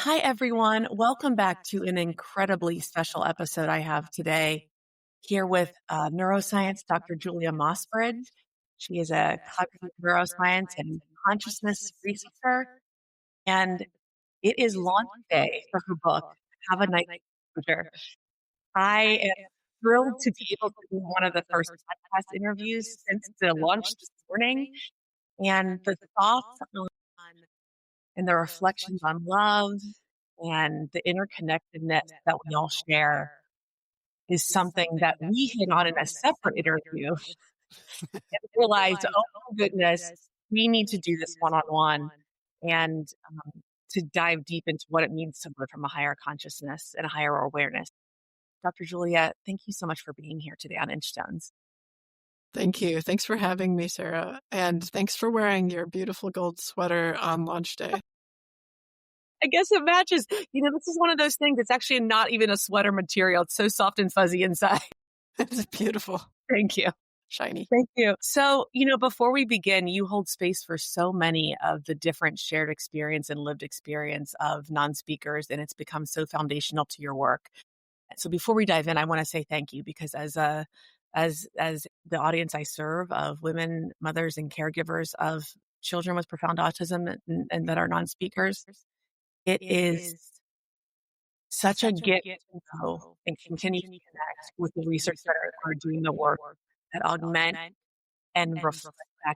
Hi, everyone. Welcome back to an incredibly special episode I have today here with neuroscience Dr. Julia Mossbridge. She is a cognitive neuroscience and consciousness researcher, and it is launch day for her book, Have a Night Future. I am thrilled to be able to do one of the first podcast interviews since the launch this morning, and the thoughts on and the reflections on love and the interconnectedness that we all share is something that we hit on in a separate interview and realized, oh my goodness, we need to do this one on one and to dive deep into what it means to live from a higher consciousness and a higher awareness. Dr. Julia, thank you so much for being here today on Inchstones. Thank you. Thanks for having me, Sarah. And thanks for wearing your beautiful gold sweater on launch day. I guess it matches. This is one of those things. It's actually not even a sweater material. It's so soft and fuzzy inside. It's beautiful. Thank you. Shiny. Thank you. So, before we begin, you hold space for so many of the different shared experience and lived experience of non-speakers, and it's become so foundational to your work. So before we dive in, I want to say thank you because as the audience I serve of women, mothers, and caregivers of children with profound autism and that are non-speakers, it is such a gift to know and continue to connect with the researchers that are doing the work that augment and reflect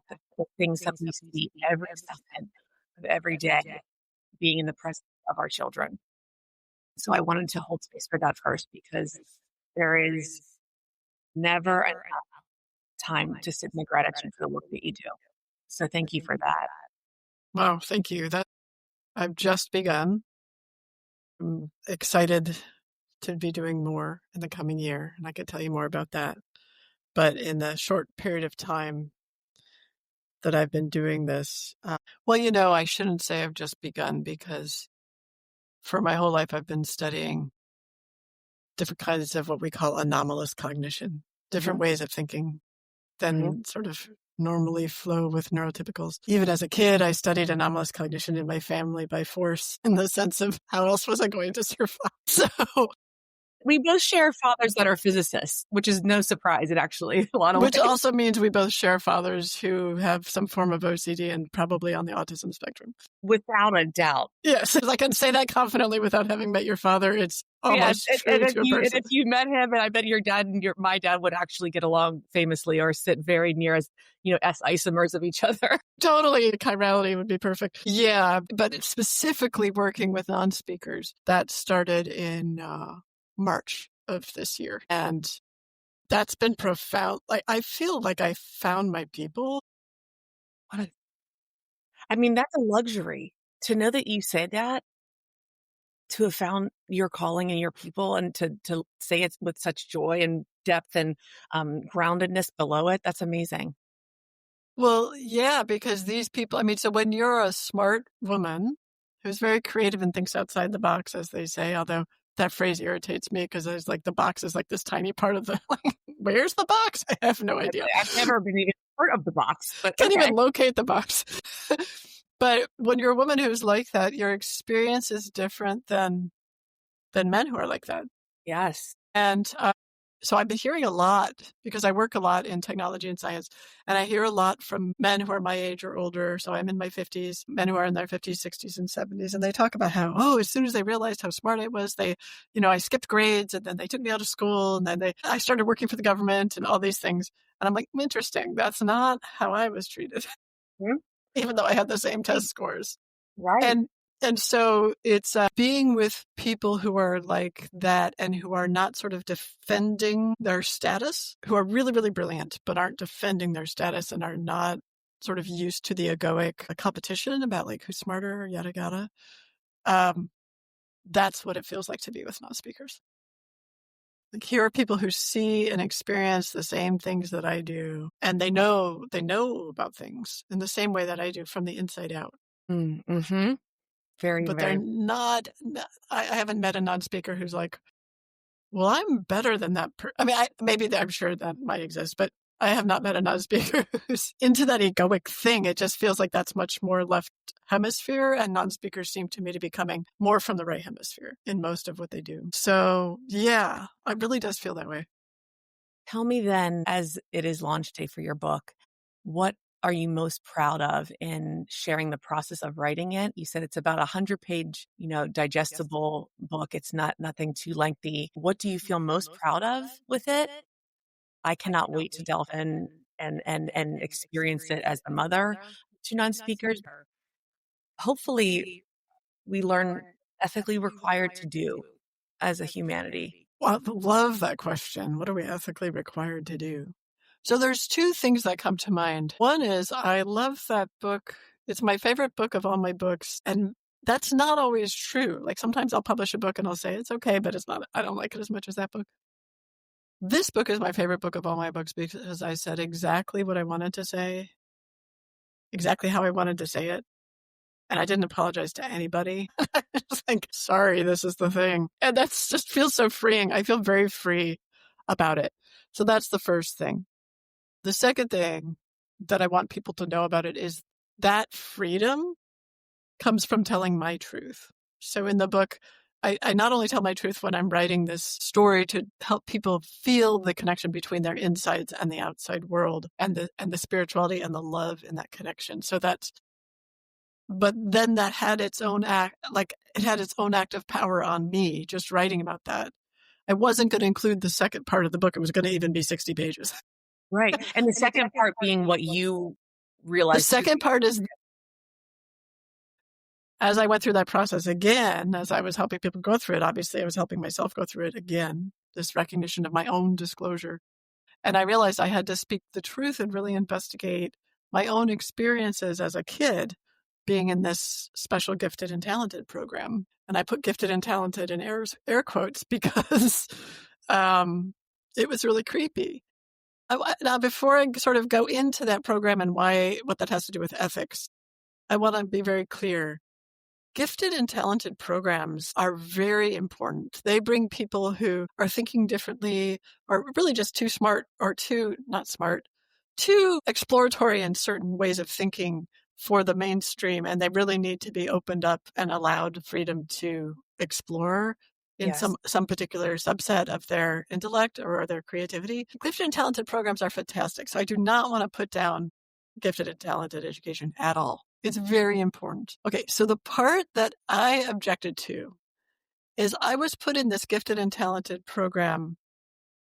the things that we see every second of every day being in the presence of our children. So I wanted to hold space for that first because there is never enough time to sit in the gratitude for the work that you do. So thank you for that. Wow, thank you. I've just begun. I'm excited to be doing more in the coming year, and I could tell you more about that. But in the short period of time that I've been doing this, I shouldn't say I've just begun because for my whole life I've been studying different kinds of what we call anomalous cognition, different ways of thinking than sort of normally flow with neurotypicals. Even as a kid, I studied anomalous cognition in my family by force in the sense of how else was I going to survive? So we both share fathers that are physicists, which is no surprise in actually a lot of ways. Which also means we both share fathers who have some form of OCD and probably on the autism spectrum. Without a doubt. Yes, I can say that confidently without having met your father. It's almost true and to a person. And if you met him, and I bet your dad and my dad would actually get along famously or sit very near as, S isomers of each other. Totally. Chirality would be perfect. Yeah, but it's specifically working with non-speakers. That started in March of this year. And that's been profound. I feel like I found my people. That's a luxury to know that you said that, to have found your calling and your people, and to say it with such joy and depth and groundedness below it. That's amazing. Well, yeah, because these people, so when you're a smart woman who's very creative and thinks outside the box, as they say, although that phrase irritates me because there's the box is this tiny part of the, where's the box? I have no idea. I've never been even part of the box. But can't even locate the box. But when you're a woman who's like that, your experience is different than men who are like that. Yes. And so I've been hearing a lot because I work a lot in technology and science, and I hear a lot from men who are my age or older. So I'm in my 50s, men who are in their 50s, 60s, and 70s. And they talk about how, as soon as they realized how smart I was, I skipped grades and then they took me out of school and then I started working for the government and all these things. And I'm like, interesting. That's not how I was treated, even though I had the same test scores. Right. And so it's being with people who are like that and who are not sort of defending their status, who are really, really brilliant, but aren't defending their status and are not sort of used to the egoic competition about who's smarter, yada, yada. That's what it feels like to be with non-speakers. Here are people who see and experience the same things that I do, and they know about things in the same way that I do from the inside out. Mm-hmm. But they're not, I haven't met a non-speaker who's like, well, I'm better than that. I'm sure that might exist, but I have not met a non-speaker who's into that egoic thing. It just feels like that's much more left hemisphere, and non-speakers seem to me to be coming more from the right hemisphere in most of what they do. So yeah, it really does feel that way. Tell me then, as it is launch day for your book, what are you most proud of in sharing the process of writing it? You said it's about 100-page, digestible book. It's not nothing too lengthy. What do you feel most proud of with it? I cannot wait to delve in and experience it as a mother to non-speakers. Hopefully, we learn ethically required to do as a humanity. Well, I love that question. What are we ethically required to do? So there's two things that come to mind. One is I love that book. It's my favorite book of all my books. And that's not always true. Like sometimes I'll publish a book and I'll say it's okay, but it's not, I don't like it as much as that book. This book is my favorite book of all my books because I said exactly what I wanted to say, exactly how I wanted to say it. And I didn't apologize to anybody. It's like, sorry, this is the thing. And that's just feels so freeing. I feel very free about it. So that's the first thing. The second thing that I want people to know about it is that freedom comes from telling my truth. So in the book, I not only tell my truth when I'm writing this story to help people feel the connection between their insides and the outside world and the spirituality and the love in that connection. So that's, but then that had its own act, like it had its own act of power on me, just writing about that. I wasn't going to include the second part of the book. It was going to even be 60 pages. Right. And the second part being what you The realized. second part is, as I went through that process again, as I was helping people go through it, obviously I was helping myself go through it again, this recognition of my own disclosure. And I realized I had to speak the truth and really investigate my own experiences as a kid being in this special gifted and talented program. And I put gifted and talented in air quotes because it was really creepy. Now, before I sort of go into that program and what that has to do with ethics, I want to be very clear. Gifted and talented programs are very important. They bring people who are thinking differently or really just too smart or not smart, too exploratory in certain ways of thinking for the mainstream. And they really need to be opened up and allowed freedom to explore in Yes. some particular subset of their intellect or their creativity. Gifted and talented programs are fantastic. So I do not want to put down gifted and talented education at all. It's very important. Okay, so the part that I objected to is I was put in this gifted and talented program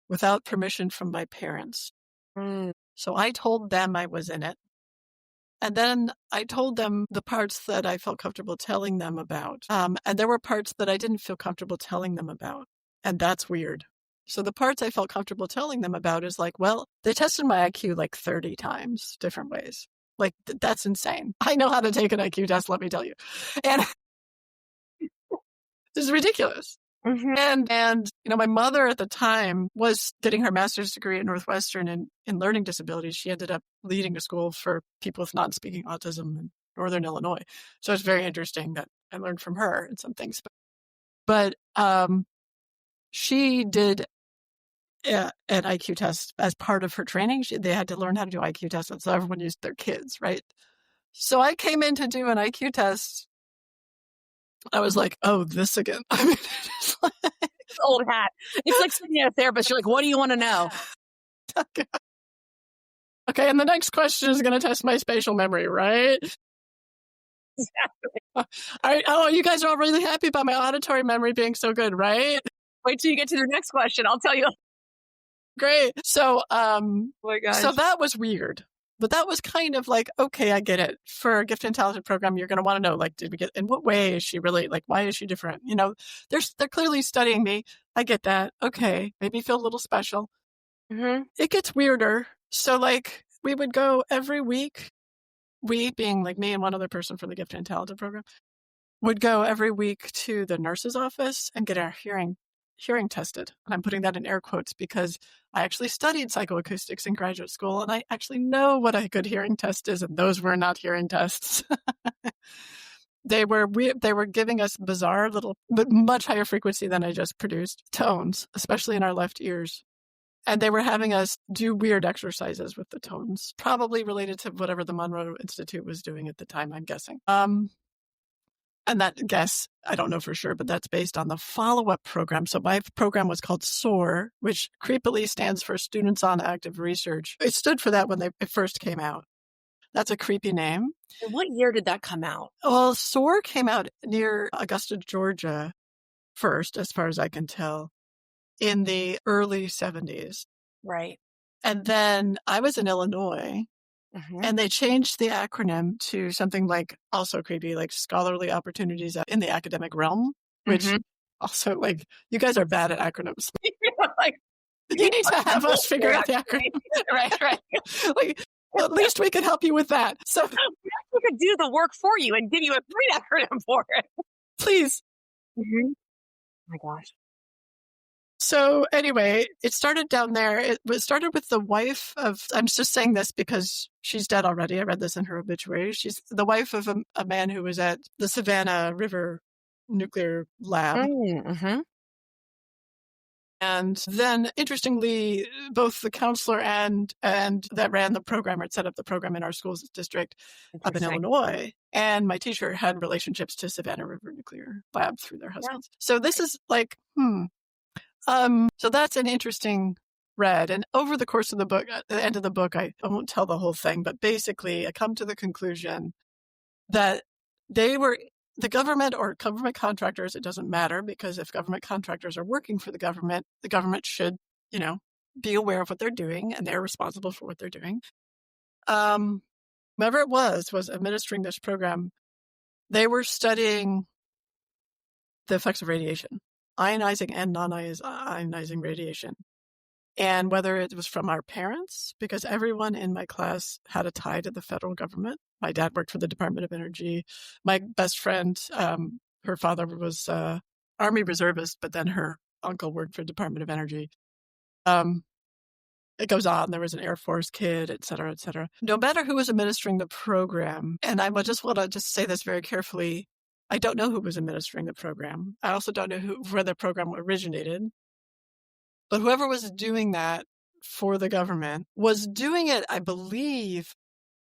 without permission from my parents. So I told them I was in it. And then I told them the parts that I felt comfortable telling them about. And there were parts that I didn't feel comfortable telling them about. And that's weird. So the parts I felt comfortable telling them about is like, well, they tested my IQ like 30 times, different ways. Like, that's insane. I know how to take an IQ test, let me tell you. And this is ridiculous. Mm-hmm. And my mother at the time was getting her master's degree at Northwestern in learning disabilities. She ended up leading a school for people with non-speaking autism in Northern Illinois. So it's very interesting that I learned from her in some things. But she did an IQ test as part of her training. They had to learn how to do IQ tests. So everyone used their kids, right? So I came in to do an IQ test. I was like, oh, this again. I mean, it's like, Old hat. It's like sitting at a therapist. You're like, what do you want to know? okay, and the next question is going to test my spatial memory, right? Exactly. All right. Oh, you guys are all really happy about my auditory memory being so good, right? Wait till you get to the next question. I'll tell you. Great. So, Oh my gosh. so that was weird. But that was kind of like, okay, I get it. For a gifted and talented program, you're going to want to know, like, in what way is she really, like, why is she different? They're clearly studying me. I get that. Okay. Maybe feel a little special. Mm-hmm. It gets weirder. So, like, we would go every week. We, being like me and one other person from the gifted and talented program, would go every week to the nurse's office and get our hearing tested. And I'm putting that in air quotes because I actually studied psychoacoustics in graduate school and I actually know what a good hearing test is, and those were not hearing tests. They were giving us bizarre little, but much higher frequency than I just produced tones, especially in our left ears. And they were having us do weird exercises with the tones, probably related to whatever the Monroe Institute was doing at the time, I'm guessing. And that guess, I don't know for sure, but that's based on the follow-up program. So my program was called SOAR, which creepily stands for Students on Active Research. It stood for that when it first came out. That's a creepy name. And what year did that come out? Well, SOAR came out near Augusta, Georgia first, as far as I can tell, in the early 70s. Right. And then I was in Illinois, and they changed the acronym to something like, also creepy, like Scholarly Opportunities in the Academic Realm, which also, like, you guys are bad at acronyms. Like, You need to have us figure out the acronym. Right. Like, at least we can help you with that. So we could do the work for you and give you a free acronym for it. please. Oh my gosh. So anyway, it started down there. It started with the wife of, I'm just saying this because she's dead already. I read this in her obituary. She's the wife of a man who was at the Savannah River nuclear lab. And then, interestingly, both the counselor and that ran the program or set up the program in our school's district up in Illinois, and my teacher had relationships to Savannah River Nuclear Lab through their husbands. Yeah. So this is like, so that's an interesting read. And over the course of the book, at the end of the book, I won't tell the whole thing, but basically I come to the conclusion that they were the government or government contractors. It doesn't matter, because if government contractors are working for the government should, be aware of what they're doing, and they're responsible for what they're doing. Whoever it was administering this program. They were studying the effects of radiation, ionizing and non-ionizing radiation. And whether it was from our parents, because everyone in my class had a tie to the federal government. My dad worked for the Department of Energy. My best friend, her father was Army reservist, but then her uncle worked for the Department of Energy. It goes on. There was an Air Force kid, et cetera, et cetera. No matter who was administering the program, and I just want to just say this very carefully, I don't know who was administering the program. I also don't know where the program originated. But whoever was doing that for the government was doing it, I believe,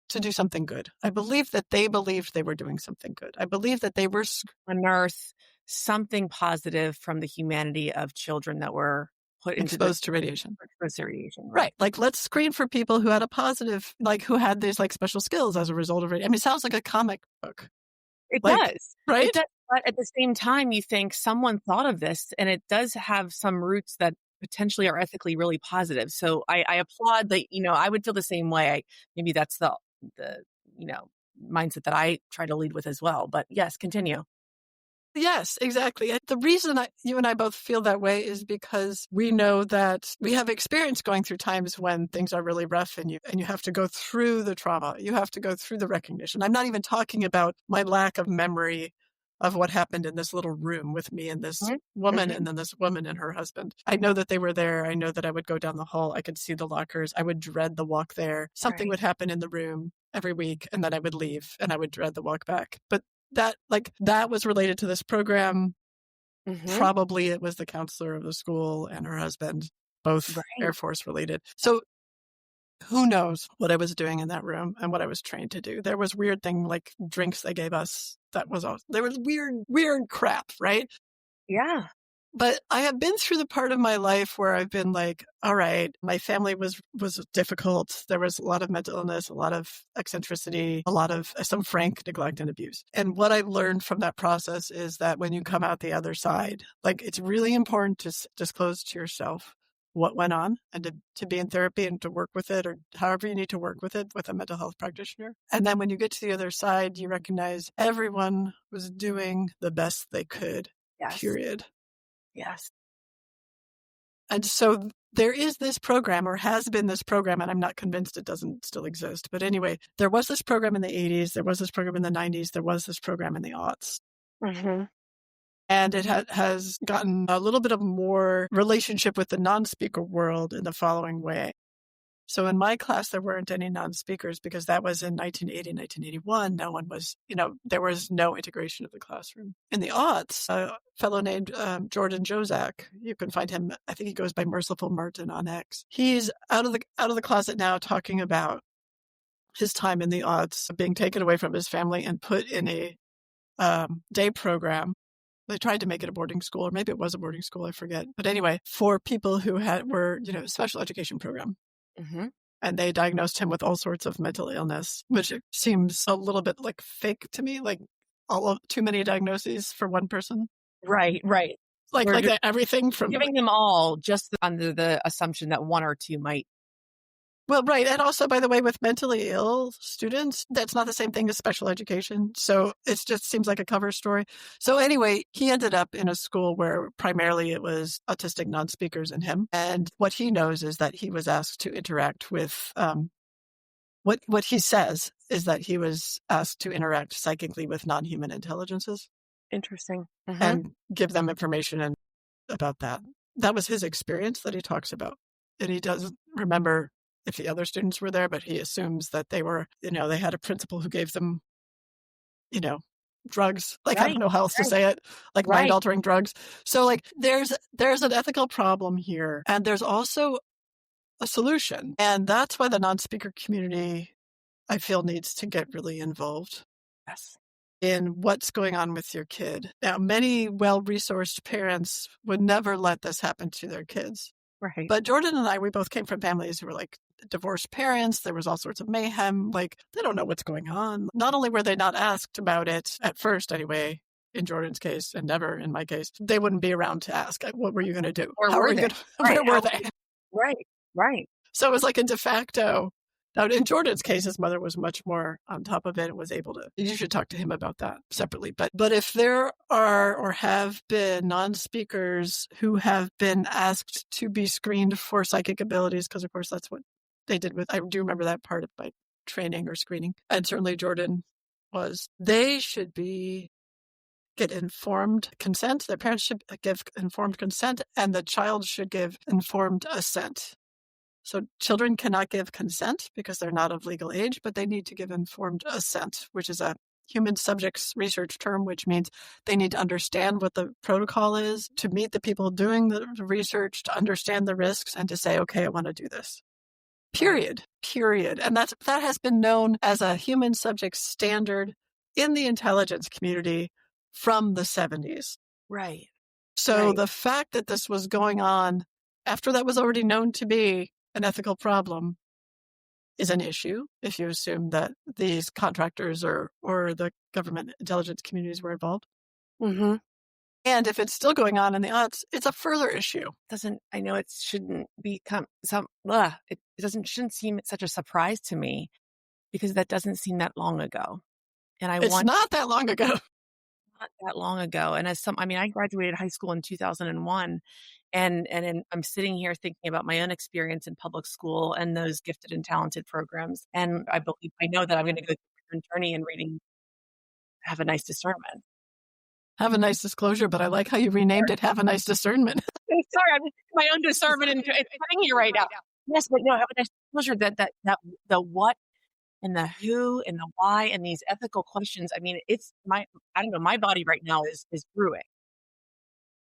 to do something good. I believe that they believed they were doing something good. I believe that they were unearth something positive from the humanity of children that were put into exposed to radiation. Exposed to radiation, right? Like, let's screen for people who had a positive, like who had these like special skills as a result of it. I mean, it sounds like a comic book. It does, right? It does, but at the same time, you think someone thought of this, and it does have some roots that potentially are ethically really positive. So I applaud that. I would feel the same way. Maybe that's the mindset that I try to lead with as well. But yes, continue. Yes, exactly. The reason you and I both feel that way is because we know that we have experience going through times when things are really rough, and you have to go through the trauma. You have to go through the recognition. I'm not even talking about my lack of memory of what happened in this little room with me and this woman, and then this woman and her husband. I know that they were there. I know that I would go down the hall. I could see the lockers. I would dread the walk there. Something would happen in the room every week, and then I would leave, and I would dread the walk back. But that was related to this program. Probably it was the counselor of the school and her husband, both Air Force related. So who knows what I was doing in that room and what I was trained to do. There was weird thing like drinks they gave us. There was weird crap, right? Yeah. But I have been through the part of my life where I've been like, all right, my family was difficult. There was a lot of mental illness, a lot of eccentricity, a lot of some frank neglect and abuse. And what I learned from that process is that when you come out the other side, like, it's really important to disclose to yourself what went on, and to be in therapy and to work with it, or however you need to work with it with a mental health practitioner. And then when you get to the other side, you recognize everyone was doing the best they could, period. Yes. And so there is this program, or has been this program, and I'm not convinced it doesn't still exist. But anyway, there was this program in the 80s. There was this program in the 90s. There was this program in the aughts. And it has gotten a little bit of more relationship with the non-speaker world in the following way. So in my class, there weren't any non-speakers because that was in 1980, 1981. No one was, there was no integration of the classroom. In the aughts, a fellow named Jordan Jozak, you can find him, I think he goes by Merciful Martin on X. He's out of the closet now, talking about his time in the aughts, being taken away from his family and put in a day program. They tried to make it a boarding school, or maybe it was a boarding school, I forget. But anyway, for people who were special education program. Mm-hmm. And they diagnosed him with all sorts of mental illness, which seems a little bit like fake to me, like too many diagnoses for one person. Right. Like that, everything from giving them all just under the assumption that one or two might. Well, right. And also, by the way, with mentally ill students, that's not the same thing as special education. So it just seems like a cover story. So anyway, he ended up in a school where primarily it was autistic non-speakers and him. And what he knows is that he was asked to interact with, what he says is that he was asked to interact psychically with non-human intelligences. Interesting. Mm-hmm. And give them information about that. That was his experience that he talks about. And he doesn't remember if the other students were there, but he assumes that they were, they had a principal who gave them, drugs. Like, right. I don't know how else to say it, like right. Mind-altering drugs. So like there's an ethical problem here. And there's also a solution. And that's why the non-speaker community, I feel, needs to get really involved. Yes. In what's going on with your kid. Now, many well-resourced parents would never let this happen to their kids. Right. But Jordan and I, we both came from families who were like divorced parents. There was all sorts of mayhem. Like, they don't know what's going on. Not only were they not asked about it at first anyway, in Jordan's case, and never in my case, they wouldn't be around to ask, what were you going to do? Where were they? Where were they? Right. So it was like a de facto. Now, in Jordan's case, his mother was much more on top of it and was able to. You should talk to him about that separately. But if there are or have been non-speakers who have been asked to be screened for psychic abilities, because of course that's what they did I do remember that part of my training or screening, and certainly Jordan was, they should get informed consent. Their parents should give informed consent, and the child should give informed assent. So children cannot give consent because they're not of legal age, but they need to give informed assent, which is a human subjects research term, which means they need to understand what the protocol is, to meet the people doing the research, to understand the risks, and to say, okay, I want to do this. Period. And that has been known as a human subjects standard in the intelligence community from the 70s. Right. So the fact that this was going on after that was already known to be an ethical problem is an issue if you assume that these contractors or the government intelligence communities were involved. Mm-hmm. And if it's still going on in the aughts, it's a further issue. I know it shouldn't become shouldn't seem such a surprise to me because that doesn't seem that long ago. And it's not that long ago. Not that long ago. And I graduated high school in 2001. And I'm sitting here thinking about my own experience in public school and those gifted and talented programs. And I know that I'm going to go through a journey in reading, Have a Nice Discernment. Have a Nice Disclosure, but I like how you renamed it Have a Nice Discernment. Sorry, I'm my own discernment and it's coming here right now. Yes, but no, Have a Nice Disclosure, that the what and the who and the why and these ethical questions. I mean, my body right now is brewing.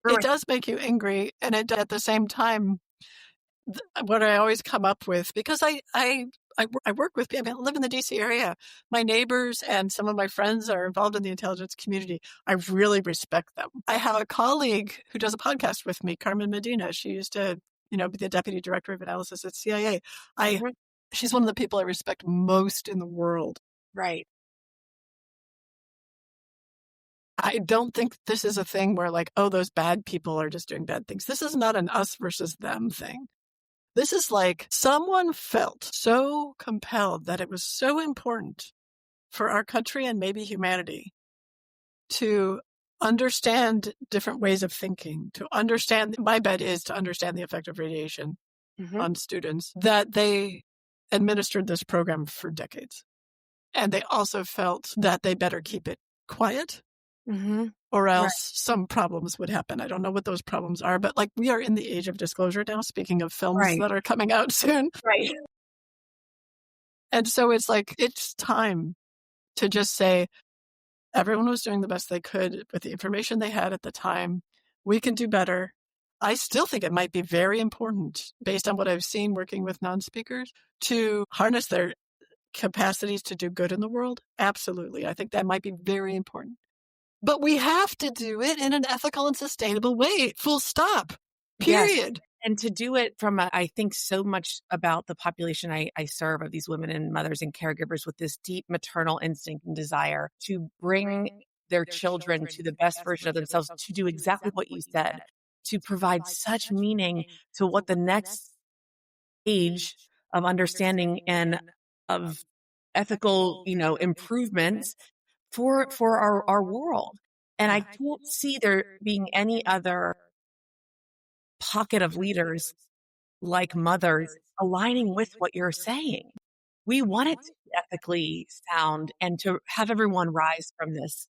It does make you angry. And at the same time, what I always come up with, because I work with people, I live in the DC area. My neighbors and some of my friends are involved in the intelligence community. I really respect them. I have a colleague who does a podcast with me, Carmen Medina. She used to, be the deputy director of analysis at CIA. She's one of the people I respect most in the world. Right. I don't think this is a thing where those bad people are just doing bad things. This is not an us versus them thing. This is like someone felt so compelled that it was so important for our country and maybe humanity to understand different ways of thinking, my bet is to understand the effect of radiation on students, that they administered this program for decades. And they also felt that they better keep it quiet. Mm-hmm. Or else some problems would happen. I don't know what those problems are, but we are in the age of disclosure now, speaking of films that are coming out soon. Right. And so it's like, it's time to just say, everyone was doing the best they could with the information they had at the time. We can do better. I still think it might be very important, based on what I've seen working with non-speakers, to harness their capacities to do good in the world. Absolutely. I think that might be very important. But we have to do it in an ethical and sustainable way. Full stop. Yes. Period. And to do it from I think so much about the population I serve of these women and mothers and caregivers with this deep maternal instinct and desire to bring their children to the best version of themselves, to do exactly what you said, to provide such meaning to what the next age of understanding and of ethical, improvements for our world. And I Yeah. can't see there being any other pocket of leaders like mothers aligning with what you're saying. We want it to be ethically sound and to have everyone rise from this.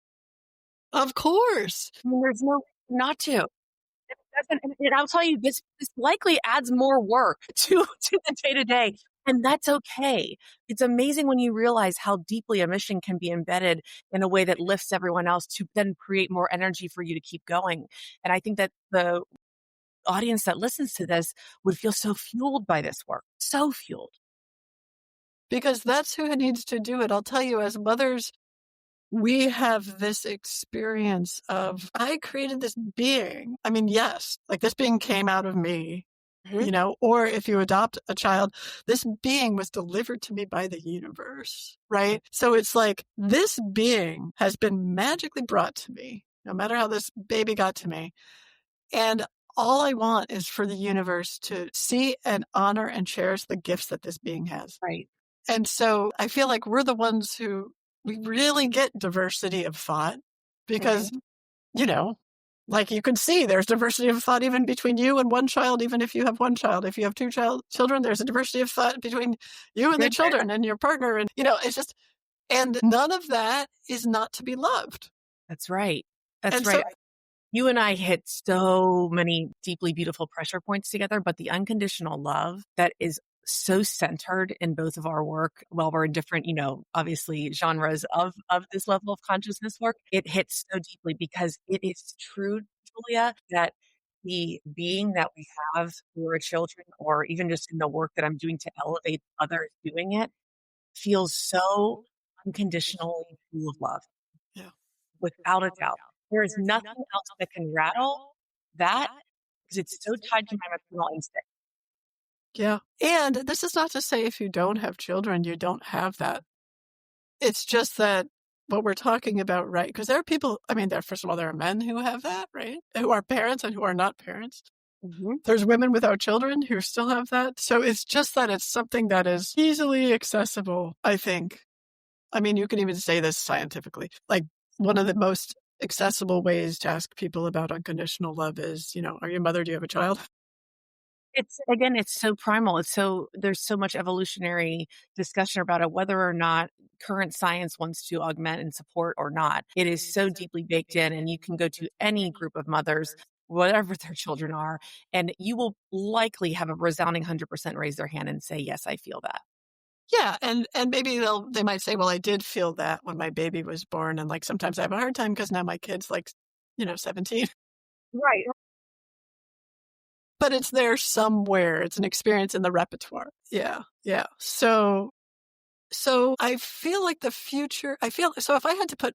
Of course. I mean, there's no not to. It doesn't, and I'll tell you, this likely adds more work to the day to day, and that's okay. It's amazing when you realize how deeply a mission can be embedded in a way that lifts everyone else to then create more energy for you to keep going. And I think that the audience that listens to this would feel so fueled by this work, so fueled. Because that's who needs to do it. I'll tell you, as mothers, we have this experience of, I created this being. I mean, yes, like this being came out of me, or if you adopt a child, this being was delivered to me by the universe, right? So it's like this being has been magically brought to me, no matter how this baby got to me. And all I want is for the universe to see and honor and cherish the gifts that this being has. Right. And so I feel like we're the ones who we really get diversity of thought because, like you can see there's diversity of thought even between you and one child, even if you have one child. If you have two children, there's a diversity of thought between you and the children and your partner. And, it's just, and none of that is not to be loved. That's right. That's And right. so, You and I hit so many deeply beautiful pressure points together, but the unconditional love that is so centered in both of our work, while we're in different, obviously genres of this level of consciousness work, it hits so deeply because it is true, Julia, that the being that we have for our children, or even just in the work that I'm doing to elevate others doing it, feels so unconditionally full of love, yeah. without a doubt. There is nothing else that can rattle that because it's so tied to my maternal instinct. Yeah. And this is not to say if you don't have children, you don't have that. It's just that what we're talking about, right? Because there are people, first of all, there are men who have that, right? Who are parents and who are not parents. Mm-hmm. There's women without children who still have that. So it's just that it's something that is easily accessible, I think. You can even say this scientifically. Like one of the most accessible ways to ask people about unconditional love is, are you a mother? Do you have a child? It's so primal. There's so much evolutionary discussion about it, whether or not current science wants to augment and support or not. It is so deeply baked in, and you can go to any group of mothers, whatever their children are, and you will likely have a resounding 100% raise their hand and say, yes, I feel that. Yeah, and maybe they might say, well, I did feel that when my baby was born, and like sometimes I have a hard time because now my kid's like, 17. Right. But it's there somewhere. It's an experience in the repertoire. Yeah, yeah. So I feel like the future. So if I had to put,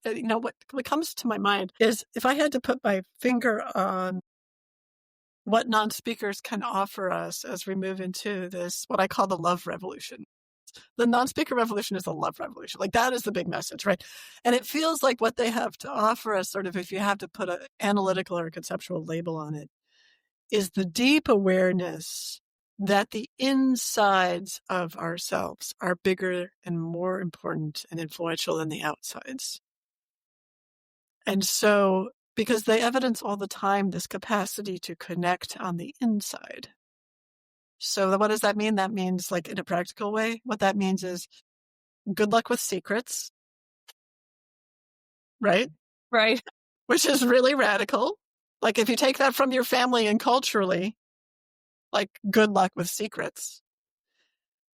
what comes to my mind is if I had to put my finger on what non-speakers can offer us as we move into this, what I call the love revolution. The non-speaker revolution is the love revolution. Like that is the big message, right? And it feels like what they have to offer us, sort of, if you have to put an analytical or a conceptual label on it, is the deep awareness that the insides of ourselves are bigger and more important and influential than the outsides. And so, because they evidence all the time this capacity to connect on the inside. So what does that mean? That means, like, in a practical way, what that means is good luck with secrets, right? Right. Which is really radical. Like if you take that from your family and culturally, like good luck with secrets.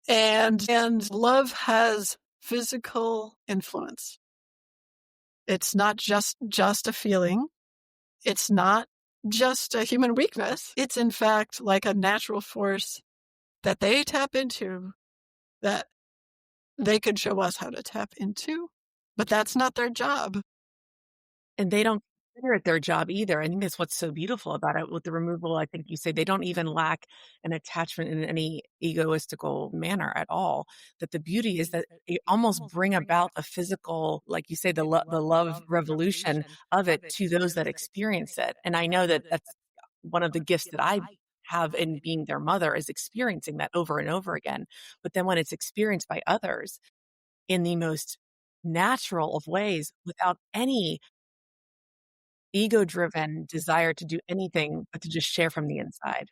And love has physical influence. It's not just a feeling. It's not just a human weakness. It's in fact like a natural force that they tap into that they could show us how to tap into, but that's not their job. And they don't consider it their job either. I think that's what's so beautiful about it with the removal. I think you say they don't even lack an attachment in any egoistical manner at all. That the beauty is that it almost bring about a physical, like you say, the love revolution of it to those that experience it. And I know that that's one of the gifts that I have in being their mother is experiencing that over and over again. But then when it's experienced by others in the most natural of ways without any ego-driven desire to do anything but to just share from the inside.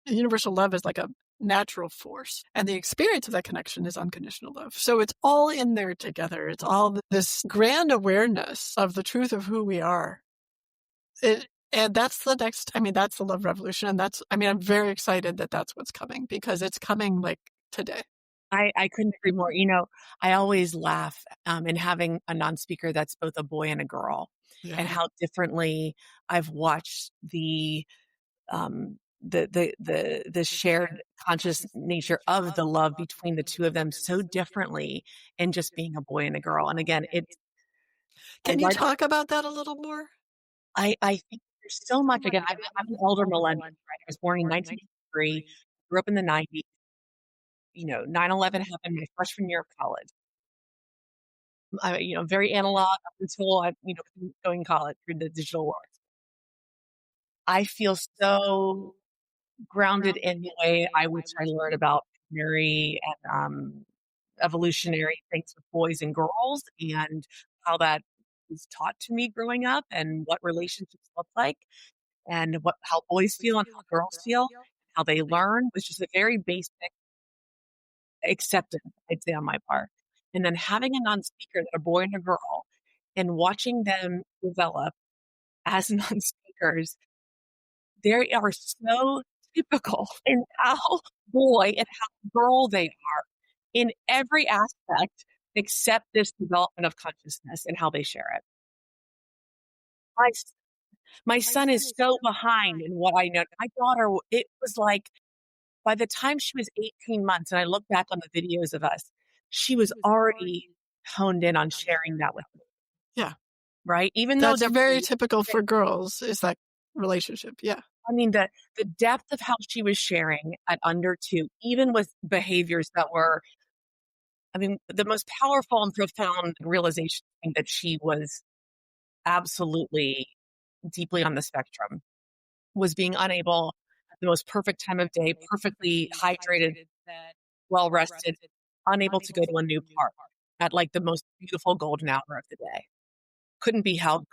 Universal love is like a natural force, and the experience of that connection is unconditional love. So it's all in there together. It's all this grand awareness of the truth of who we are. And that's the next, that's the love revolution. And I'm very excited that that's what's coming, because it's coming like today. I couldn't agree more. I always laugh in having a non-speaker that's both a boy and a girl, and Yeah. how differently I've watched the shared conscious nature of the love between the two of them so differently in just being a boy and a girl. And again, it's Can you talk about that a little more? I think there's so much. Again, I'm an older millennial, right? I was born in 1983, grew up in the 90s. 9/11 happened my freshman year of college. Very analog up until going college through the digital world. I feel so grounded in the way I wish I learned about Mary and evolutionary things with boys and girls, and how that was taught to me growing up, and what relationships look like, and how boys feel and how girls feel, how they learn, which is a very basic acceptance, I'd say, on my part. And then having a non-speaker, that a boy and a girl, and watching them develop as non-speakers, they are so typical in how boy and how girl they are in every aspect except this development of consciousness and how they share it. My my son is so behind in what I know. My daughter, it was like by the time she was 18 months, and I look back on the videos of us, she was already honed in on sharing that with me, Yeah. right? Even though That's there very was, typical for girls, is that relationship. Yeah. I mean, the depth of how she was sharing at under 2, even with behaviors that were, I mean, the most powerful and profound realization that she was absolutely deeply on the spectrum was being unable at the most perfect time of day, perfectly hydrated, well rested, unable to go to a new park at like the most beautiful golden hour of the day. Couldn't be held,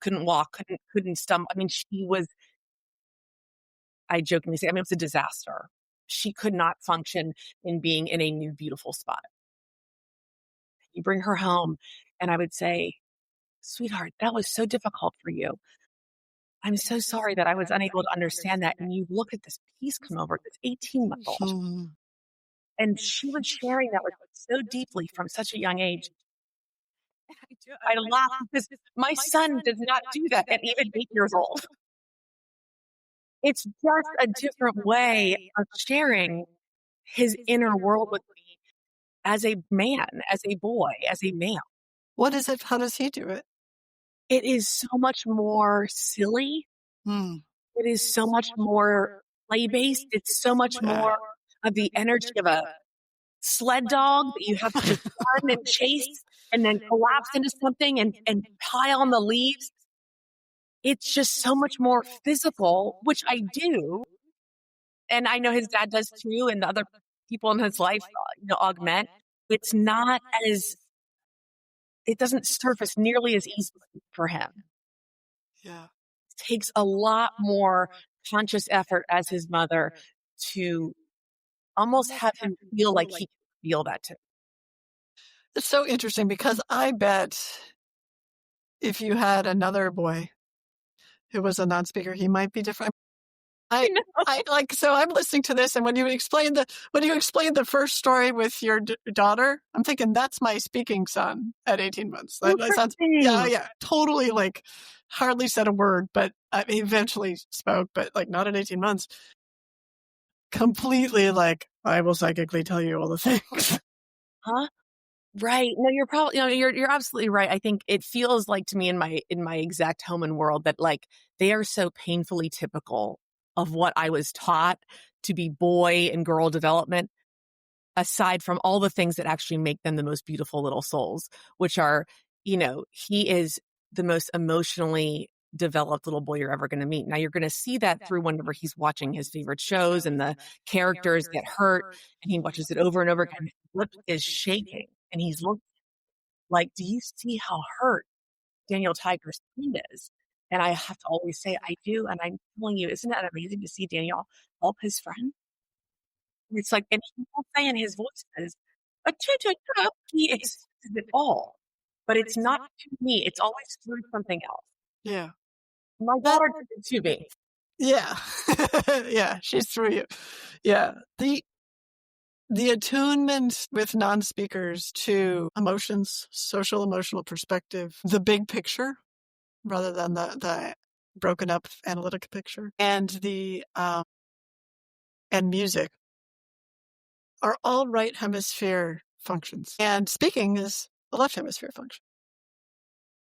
couldn't walk, couldn't stumble. I mean, she was, I jokingly say, I mean, it was a disaster. She could not function in being in a new beautiful spot. You bring her home, and I would say, sweetheart, that was so difficult for you. I'm so sorry that I was unable to understand that. And you look at this piece come over, this 18-month-old, Hmm. and she was sharing that with me so deeply from such a young age. I laugh because my son does not do that at even 8 years old. It's just a different way of sharing his inner world with me as a man, as a boy, as a male. What is it? How does he do it? It is so much more silly. Hmm. It is so much more play-based. It's so much Yeah. more of the energy of a sled dog that you have to just run and chase and then collapse into something and pile on the leaves. It's just so much more physical, which I do. And I know his dad does too, and the other people in his life, augment. It's not as, it doesn't surface nearly as easily for him. Yeah. It takes a lot more conscious effort as his mother to almost have him feel like he can feel that too. It's so interesting, because I bet if you had another boy who was a non-speaker, he might be different. I know. So I'm listening to this, and when you explain the first story with your daughter, I'm thinking that's my speaking son at 18 months. That sounds, Interesting. yeah, totally, like, hardly said a word, but he eventually spoke, but like not at 18 months. Completely, like, I will psychically tell you all the things. Huh? Right. No, you're probably, you're absolutely right. I think it feels like to me in my exact home and world that like they are so painfully typical of what I was taught to be boy and girl development, aside from all the things that actually make them the most beautiful little souls, which are, he is the most emotionally developed little boy you're ever going to meet. Now you're going to see that through whenever he's watching his favorite shows and the characters get hurt and he watches it over and over again. His lip is shaking and he's looking like, do you see how hurt Daniel Tiger's friend is? And I have to always say, I do. And I'm telling you, isn't that amazing to see Daniel help his friend? It's like, and he will say in his voice says, a choo-choo-choo, he expresses it all. But it's not to me. It's always through something else. Yeah. My That, daughter did it to me. yeah. Yeah, she's through you. Yeah. The attunement with non-speakers to emotions, social emotional perspective, the big picture rather than the broken up analytic picture, and the and music are all right hemisphere functions. And speaking is the left hemisphere function.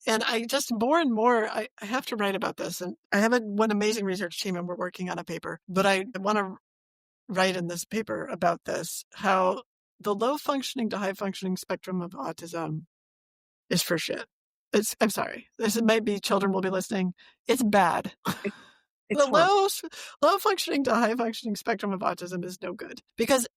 And I just more and more, I have to write about this. And I have one amazing research team and we're working on a paper, but I want to write in this paper about this, how the low functioning to high functioning spectrum of autism is for shit. I'm sorry. This might be children will be listening. It's bad. It, it's The horrible. low functioning to high functioning spectrum of autism is no good, because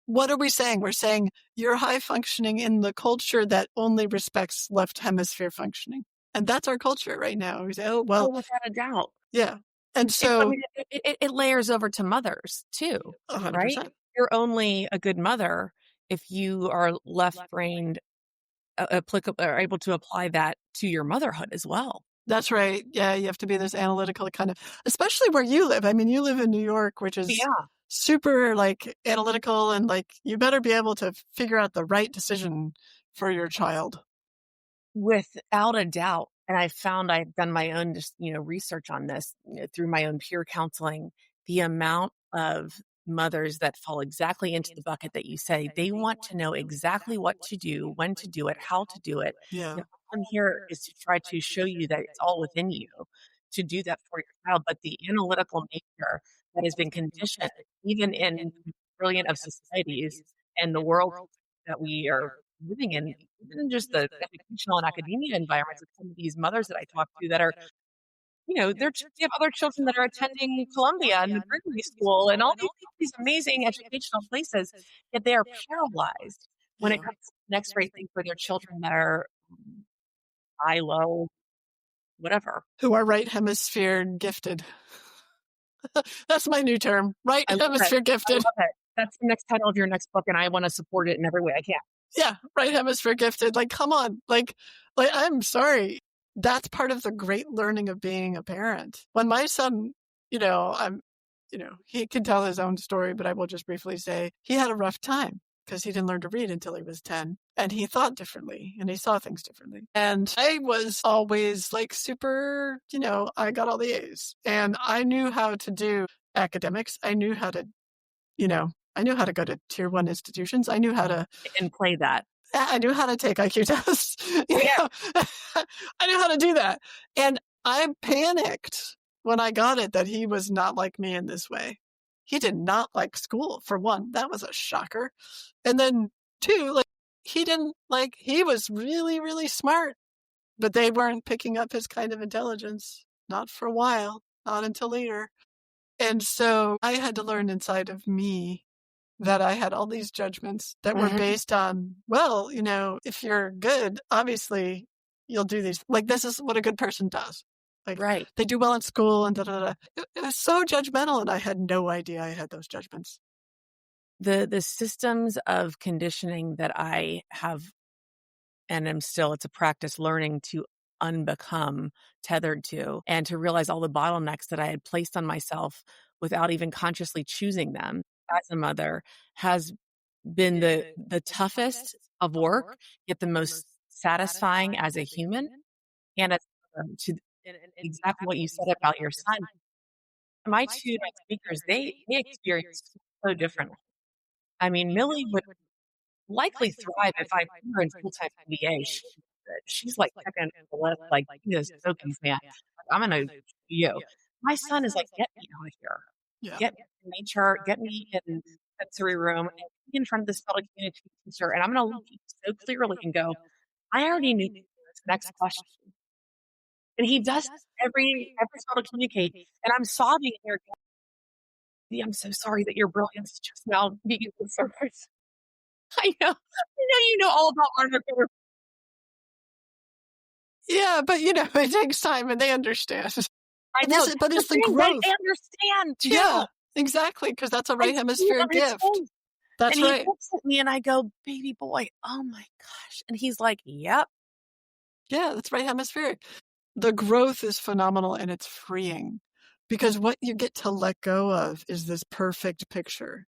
what are we saying? We're saying you're high functioning in the culture that only respects left hemisphere functioning. And that's our culture right now. We say, oh, well, Oh, without a doubt. yeah. And I so mean, it layers over to mothers too, right? 100%. You're only a good mother if you are left-brained, applicable, or able to apply that to your motherhood as well. That's right. Yeah, you have to be this analytical kind of, especially where you live. I mean, you live in New York, which is Yeah. super like analytical, and like you better be able to figure out the right decision for your child. Without a doubt. And I found I've done my own just, research on this, through my own peer counseling, the amount of mothers that fall exactly into the bucket that you say, they want to know exactly what to do, when to do it, how to do it. Yeah. I'm here is to try to show you that it's all within you to do that for your child. But the analytical nature that has been conditioned, even in the brilliant of societies and the world that we are living in, even just the educational and academia environments of some of these mothers that I talk to that are, they have other children that are attending Columbia and Wrigley School and all these amazing educational places, yet they are paralyzed when it Yeah. comes to the next great thing for their children that are high, low, whatever. Who are right hemisphere gifted. That's my new term. Right I love it. hemisphere I gifted. love it. That's the next title of your next book, and I want to support it in every way I can. Yeah, right hemisphere gifted. Like, come on. Like I'm sorry. That's part of the great learning of being a parent. When my son, I'm, he can tell his own story, but I will just briefly say he had a rough time because he didn't learn to read until he was 10, and he thought differently and he saw things differently. And I was always like super, I got all the A's and I knew how to do academics. I knew how to, I knew how to go to tier 1 institutions. I knew how to And play that. I knew how to take IQ tests. Yeah. I knew how to do that. And I panicked when I got it that he was not like me in this way. He did not like school, for one. That was a shocker. And then two, like, he was really, really smart, but they weren't picking up his kind of intelligence. Not for a while, not until later. And so I had to learn inside of me that I had all these judgments that were based on, well, if you're good, obviously you'll do these. Like, this is what a good person does. Like, Right. they do well in school and da da da. It was so judgmental, and I had no idea I had those judgments. The systems of conditioning that I have and am still, it's a practice learning to unbecome tethered to, and to realize all the bottlenecks that I had placed on myself without even consciously choosing them as a mother has been the toughest of work, yet the most satisfying as a human and as to exactly what you said about your son. My 2 night speakers, they experience so differently. I mean, Millie would likely thrive if I put her in full-time PBA. She's like second to the list, like, she is Smokies, man. Like, I'm gonna do you. My son is like, "Get me out of here. Yeah. Get me in nature, get me in sensory room, and get me in front of this fellow community teacher, and I'm gonna look at you so clearly and go, 'I already knew this next question.'" And he does this every fellow communicate, and I'm sobbing here, going, "I'm so sorry that your brilliance is just now beginning to surface." I know. I know you know all about Arthur. Yeah, but it takes time and they understand. I But know. but The it's the thing, growth. they understand Yeah, too. exactly, because that's a right I do hemisphere gift. understand. And That's he right. looks at me and I go, "Baby boy, oh my gosh." And he's like, "Yep." Yeah, that's right hemispheric. The growth is phenomenal and it's freeing because what you get to let go of is this perfect picture.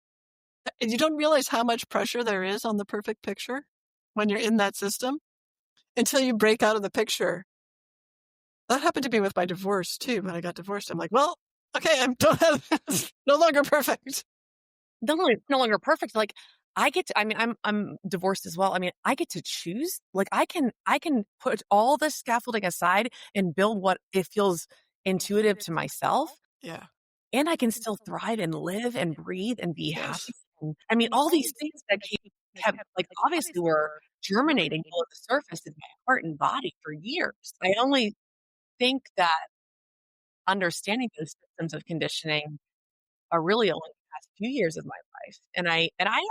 And you don't realize how much pressure there is on the perfect picture when you're in that system until you break out of the picture. That happened to me with my divorce too. When I got divorced, I'm like, well, okay, I'm no longer perfect. No longer perfect. Like, I get to, I mean, I'm divorced as well. I mean, I get to choose. Like, I can put all the scaffolding aside and build what it feels intuitive to myself, Yeah. and I can still thrive and live and breathe and be happy. Yes. And, I mean, all these things that kept, like, obviously were germinating below the surface in my heart and body for years. I only think that understanding those systems of conditioning are really only the past few years of my life. And I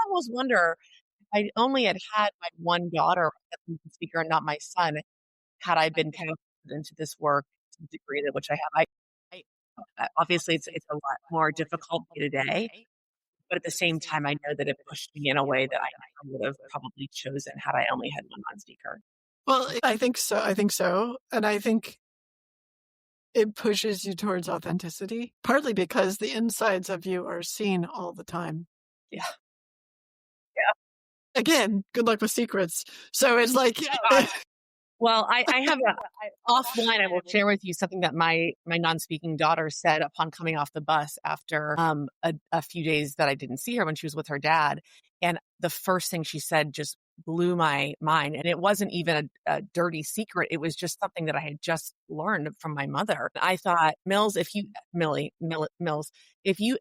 almost wonder if I only had my one daughter as a speaker and not my son, had I been kind of put into this work to the degree to which I have. Obviously it's a lot more difficult day to day, but at the same time, I know that it pushed me in a way that I never would have probably chosen had I only had one non-speaker. Well, I think so. I think so. And I think it pushes you towards authenticity, partly because the insides of you are seen all the time. Yeah. Yeah. Again, good luck with secrets. So it's like, Well, I have offline, I will share with you something that my non-speaking daughter said upon coming off the bus after a few days that I didn't see her when she was with her dad. And the first thing she said just blew my mind. And it wasn't even a dirty secret. It was just something that I had just learned from my mother. I thought, Mills, if you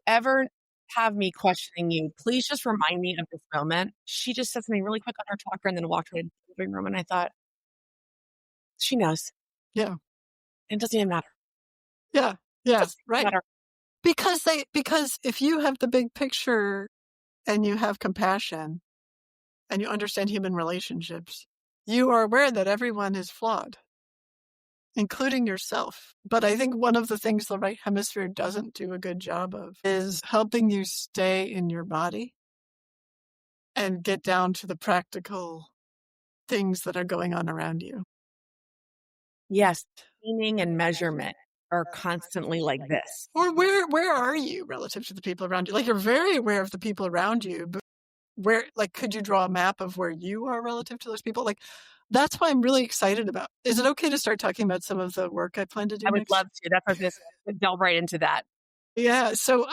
ever have me questioning you, please just remind me of this moment. She just said something really quick on her talker and then walked right into the living room. And I thought, she knows. yeah, It doesn't even matter. yeah, It yeah, doesn't right. matter. Because if you have the big picture and you have compassion and you understand human relationships, you are aware that everyone is flawed, including yourself. But I think one of the things the right hemisphere doesn't do a good job of is helping you stay in your body and get down to the practical things that are going on around you. Yes, meaning and measurement are constantly like this. Or where are you relative to the people around you? Like, you're very aware of the people around you, but could you draw a map of where you are relative to those people? Like, that's what I'm really excited about. Is it okay to start talking about some of the work I plan to do I would next? love to. That's what I was going to delve right into that. Yeah. So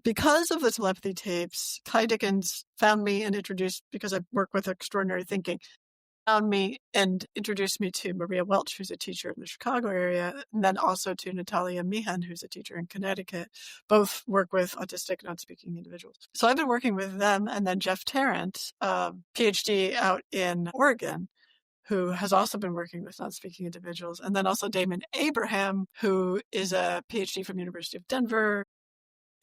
because of the telepathy tapes, Kai Dickens found me and introduced, because I work with extraordinary thinking, found me and introduced me to Maria Welch, who's a teacher in the Chicago area, and then also to Natalia Meehan, who's a teacher in Connecticut. Both work with autistic, non-speaking individuals. So I've been working with them, and then Jeff Tarrant, PhD out in Oregon, who has also been working with non-speaking individuals, and then also Damon Abraham, who is a PhD from University of Denver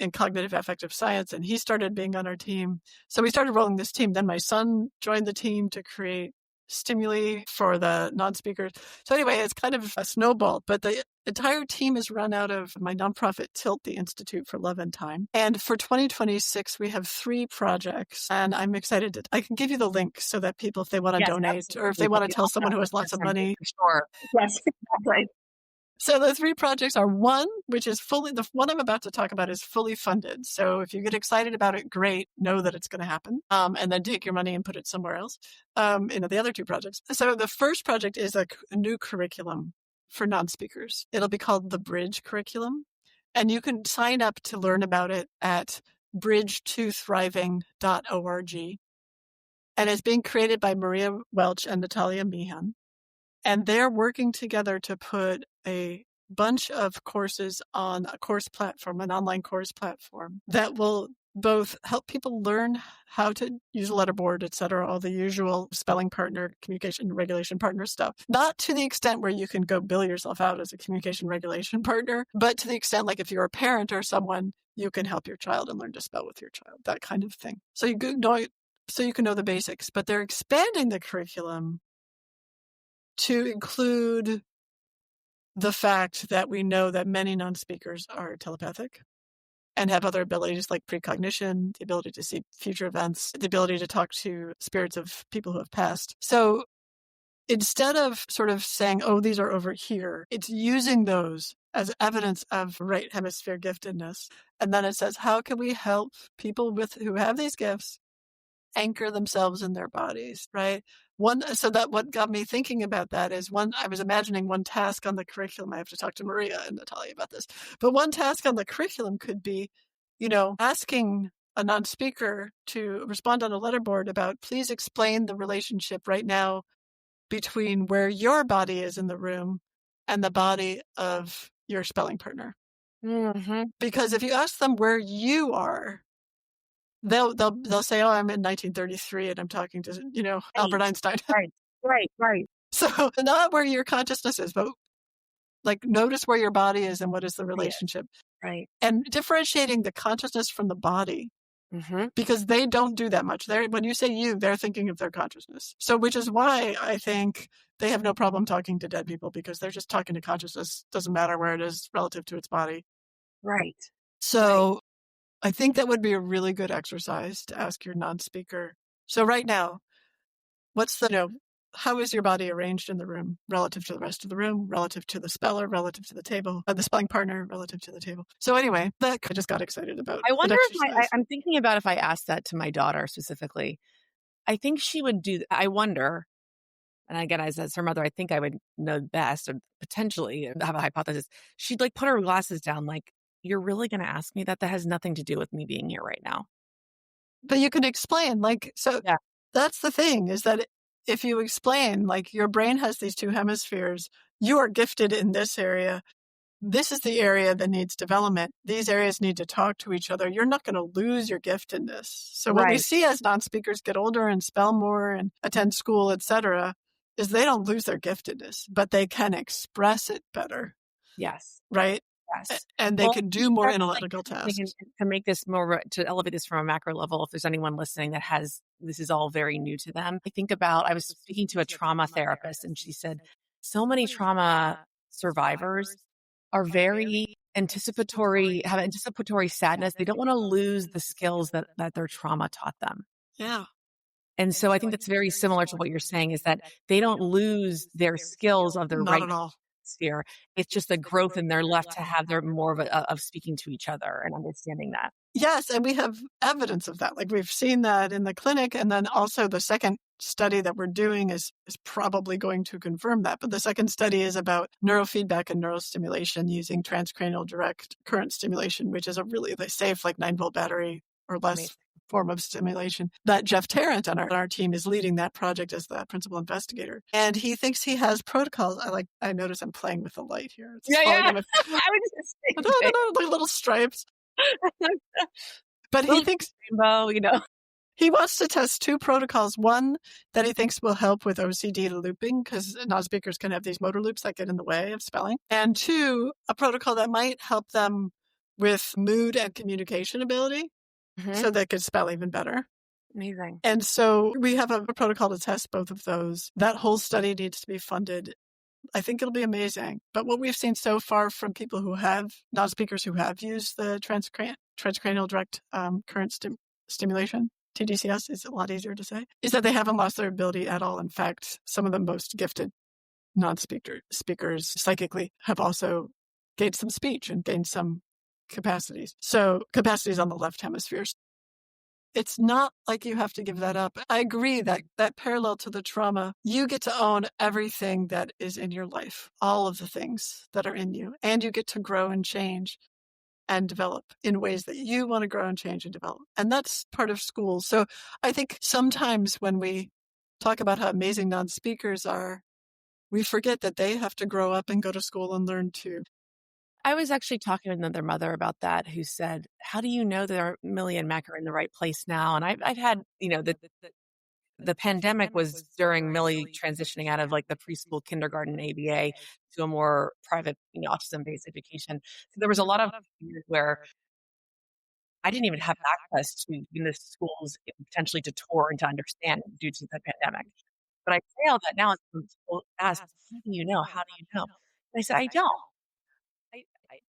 in cognitive affective science, and he started being on our team. So we started rolling this team. Then my son joined the team to create stimuli for the non-speakers. So anyway, it's kind of a snowball, but the entire team is run out of my nonprofit Tilt, the Institute for Love and Time. And for 2026, we have 3 projects, and I'm excited I can give you the link so that people, if they want to donate or if they want to tell someone who has lots of money. Sure. Yes, exactly. So the 3 projects are one, which is the one I'm about to talk about is fully funded. So if you get excited about it, great, know that it's going to happen. And then take your money and put it somewhere else. The other 2 projects. So the first project is a new curriculum for non-speakers. It'll be called the Bridge curriculum. And you can sign up to learn about it at bridge2thriving.org. And it's being created by Maria Welch and Natalia Meehan. And they're working together to put a bunch of courses on a course platform, an online course platform that will both help people learn how to use a letterboard, et cetera, all the usual spelling partner, communication regulation partner stuff. Not to the extent where you can go bill yourself out as a communication regulation partner, but to the extent like if you're a parent or someone, you can help your child and learn to spell with your child, that kind of thing. So you can know the basics, but they're expanding the curriculum to include the fact that we know that many non-speakers are telepathic and have other abilities like precognition, the ability to see future events, the ability to talk to spirits of people who have passed. So instead of sort of saying, oh, these are over here, it's using those as evidence of right hemisphere giftedness. And then it says, how can we help people who have these gifts anchor themselves in their bodies, right? So that what got me thinking about that is I was imagining one task on the curriculum. I have to talk to Maria and Natalia about this, but one task on the curriculum could be, asking a non-speaker to respond on a letterboard about, please explain the relationship right now between where your body is in the room and the body of your spelling partner. Mm-hmm. Because if you ask them where you are, they'll say, oh, I'm in 1933 and I'm talking to, Albert Einstein. Right. So not where your consciousness is, but like notice where your body is and what is the relationship. Right. And differentiating the consciousness from the body, because they don't do that much. When you say you, they're thinking of their consciousness. So which is why I think they have no problem talking to dead people, because they're just talking to consciousness. Doesn't matter where it is relative to its body. Right. So I think that would be a really good exercise to ask your non-speaker. So right now, how is your body arranged in the room relative to the rest of the room, relative to the speller, relative to the table, the spelling partner, relative to the table? So anyway, I just got excited about. I wonder if I'm thinking about if I asked that to my daughter specifically. I think she would do. I wonder. And again, as her mother, I think I would know best or potentially have a hypothesis. She'd put her glasses down you're really going to ask me that? That has nothing to do with me being here right now. But you can explain, Yeah. That's the thing, is that if you explain, your brain has these 2 hemispheres, you are gifted in this area. This is the area that needs development. These areas need to talk to each other. You're not going to lose your giftedness. So what we see as non-speakers get older and spell more and attend school, etc., is they don't lose their giftedness, but they can express it better. Yes. Right? Yes. And they can do more analytical tasks. To make this to elevate this from a macro level, if there's anyone listening that this is all very new to them, I was speaking to a trauma therapist, and she said, so many trauma survivors are very have anticipatory sadness. They don't want to lose the skills that their trauma taught them. Yeah. And so I think that's very similar to what you're saying, is that they don't lose their skills of their Not at all. Sphere. It's just the growth in their left to have their more of speaking to each other and understanding that. Yes, and we have evidence of that. We've seen that in the clinic, and then also the second study that we're doing is probably going to confirm that. But the second study is about neurofeedback and neurostimulation using transcranial direct current stimulation, which is a really safe 9-volt battery or less form of stimulation. That Jeff Tarrant on our team is leading that project as the principal investigator. And he thinks he has protocols. I notice I'm playing with the light here. It's I would just say little stripes. But he thinks rainbow, he wants to test 2 protocols. One that he thinks will help with OCD looping, because non-speakers can have these motor loops that get in the way of spelling. And 2, a protocol that might help them with mood and communication ability, so they could spell even better. Amazing. And so we have a protocol to test both of those. That whole study needs to be funded. I think it'll be amazing. But what we've seen so far from people who have, non-speakers who have used the transcranial direct current stimulation, TDCS is a lot easier to say, is that they haven't lost their ability at all. In fact, some of the most gifted speakers psychically have also gained some speech and gained some capacities. So capacities on the left hemisphere. It's not like you have to give that up. I agree that parallel to the trauma, you get to own everything that is in your life, all of the things that are in you, and you get to grow and change and develop in ways that you want to grow and change and develop. And that's part of school. So I think sometimes when we talk about how amazing non-speakers are, we forget that they have to grow up and go to school and learn too. I was actually talking to another mother about that who said, how do you know that Millie and Mac are in the right place now? And I've had, the pandemic was during Millie transitioning out of like the preschool, kindergarten, ABA to a more private, autism-based education. So there was a lot of years where I didn't even have access to the schools potentially to tour and to understand due to the pandemic. But I say all that now, when people ask, how do you know? How do you know? And I said, I don't.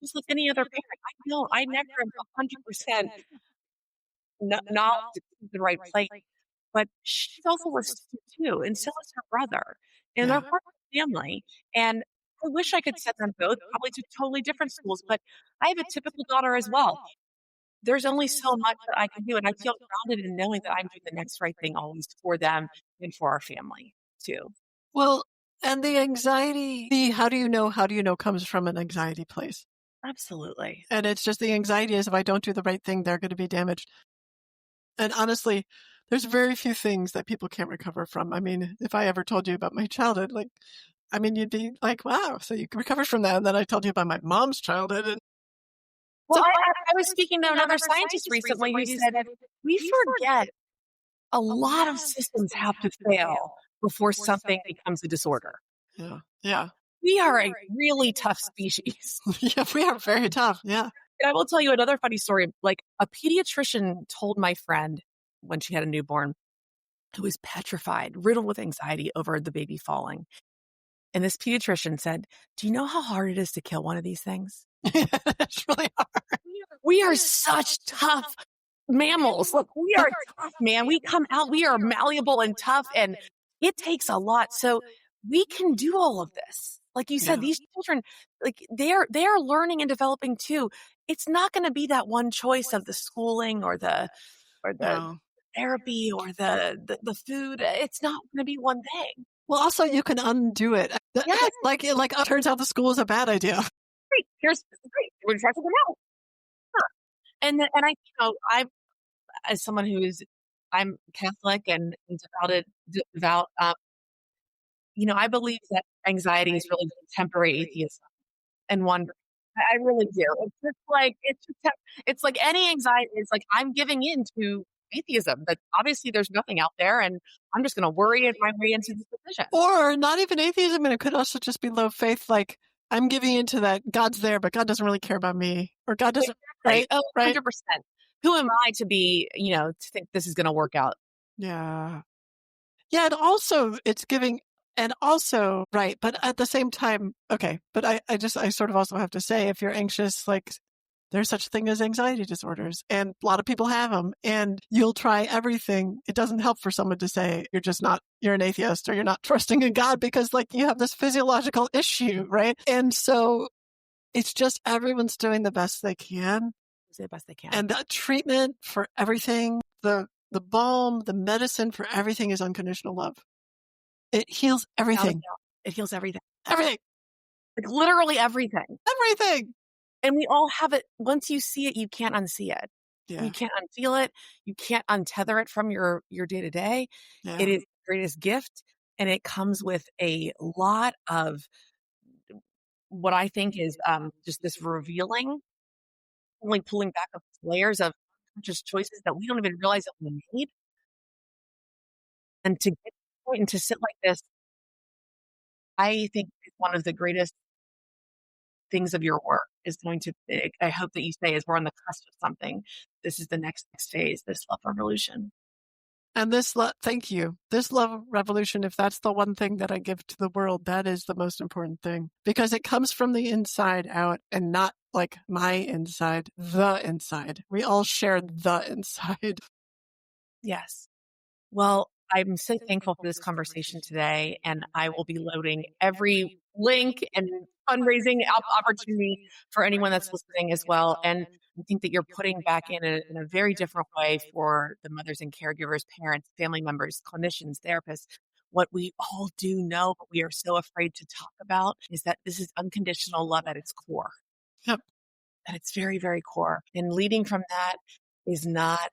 Just like any other parent, I don't. I never am 100% knowledge to in the right place. But she's also listening too, and so is her brother. And they're Yeah. part of the family. And I wish I could send them both probably to totally different schools, but I have a typical daughter as well. There's only so much that I can do, and I feel grounded in knowing that I'm doing the next right thing always for them and for our family too. Well, and the anxiety, how do you know comes from an anxiety place. Absolutely. And it's just the anxiety is if I don't do the right thing, they're going to be damaged. And honestly, there's very few things that people can't recover from. I mean, if I ever told you about my childhood, you'd be like, wow, so you recovered from that. And then I told you about my mom's childhood. And Well, I was speaking to another scientist recently who said we forget a lot of systems have to fail before something becomes a disorder. yeah, yeah, We are a really tough species. yeah, we are very tough. Yeah. And I will tell you another funny story. Like a pediatrician told my friend when she had a newborn who was petrified, riddled with anxiety over the baby falling. And this pediatrician said, do you know how hard it is to kill one of these things? It's really hard. We are such tough mammals. Look, we are tough, man. We come out, we are malleable and tough, and it takes a lot. So we can do all of this. Like you said, Yeah. these children, like they are learning and developing too. It's not going to be that one choice of the schooling or the No. therapy or the food. It's not going to be one thing. Well, also you can undo it. Yes. It turns out the school is a bad idea. Great. Here's great. We're trying to out. Huh. And I as someone I'm Catholic and devout. I believe that anxiety is really temporary atheism and wonder. I really do. It's like any anxiety. It's like I'm giving in to atheism. That obviously there's nothing out there, and I'm just going to worry my way into this decision. Or not even atheism, and it could also just be low faith. Like I'm giving into that God's there, but God doesn't really care about me, or God doesn't. Exactly. Right? Oh, right. 100%. Who am I to be, to think this is going to work out? Yeah. Yeah. And also it's giving, and also, right. But at the same time, okay. But I sort of also have to say, if you're anxious, like there's such a thing as anxiety disorders, and a lot of people have them, and you'll try everything. It doesn't help for someone to say you're an atheist or you're not trusting in God because like you have this physiological issue, right? And so it's just everyone's doing the best they can. Do the best they can. And the treatment for everything, the balm, the medicine for everything is unconditional love. It heals everything. It heals everything. Everything. Like literally everything. Everything. And we all have it. Once you see it, you can't unsee it. Yeah. You can't unfeel it. You can't untether it from your day to day. It is the greatest gift. And it comes with a lot of what I think is just this revealing, like pulling back of layers of just choices that we don't even realize that we made. And to get to the point and to sit like this, I think is one of the greatest things of your work is going to, I hope that you say, is we're on the cusp of something. This is the next phase, this love revolution. And thank you. This love revolution, if that's the one thing that I give to the world, that is the most important thing because it comes from the inside out and not like my inside, the inside. We all share the inside. Yes. Well, I'm so thankful for this conversation today, and I will be loading every link and fundraising opportunity for anyone that's listening as well. And I think that you're putting back in a very different way for the mothers and caregivers, parents, family members, clinicians, therapists. What we all do know, but we are so afraid to talk about, is that this is unconditional love at its core, Yep, at its very, very core. And leading from that is not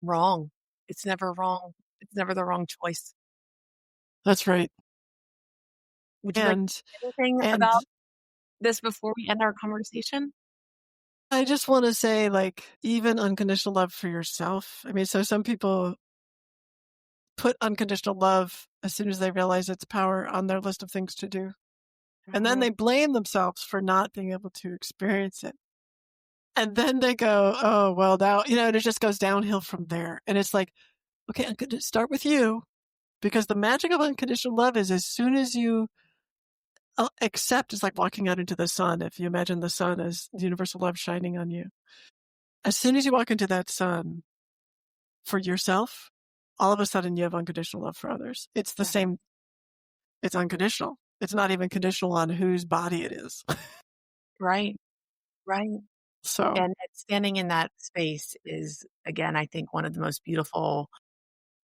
wrong. It's never wrong. It's never the wrong choice. that's right. Would you like to And say anything and about this before we end our conversation? I just want to say, like, even unconditional love for yourself. I mean, so some people put unconditional love as soon as they realize its power on their list of things to do. And then they Mhm. blame themselves for not being able to experience it. And then they go, oh, well, now, and it just goes downhill from there. And it's like, okay, I'm going to start with you because the magic of unconditional love is as soon as you accept, it's like walking out into the sun. If you imagine the sun as the universal love shining on you, as soon as you walk into that sun for yourself, all of a sudden you have unconditional love for others. It's the Yeah. same. It's unconditional. It's not even conditional on whose body it is. Right. Right. So And standing in that space is, again, I think one of the most beautiful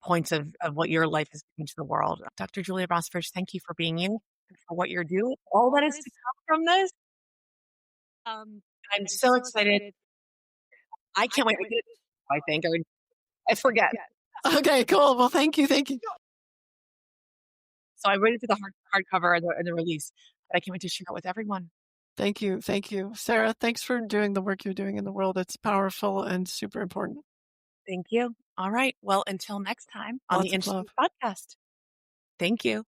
points of what your life is giving to the world. Dr. Julia Mossbridge, thank you for being you, and for what you're doing, all that is to come from this. I'm so excited. I can't wait. I think I forget. okay, cool. Well, thank you. Thank you. So I waited for the hardcover and the release, but I can't wait to share it with everyone. Thank you. Thank you. Sarah, thanks for doing the work you're doing in the world. It's powerful and super important. Thank you. All right. Well, until next time on the Lots of Interesting love. Podcast. Thank you.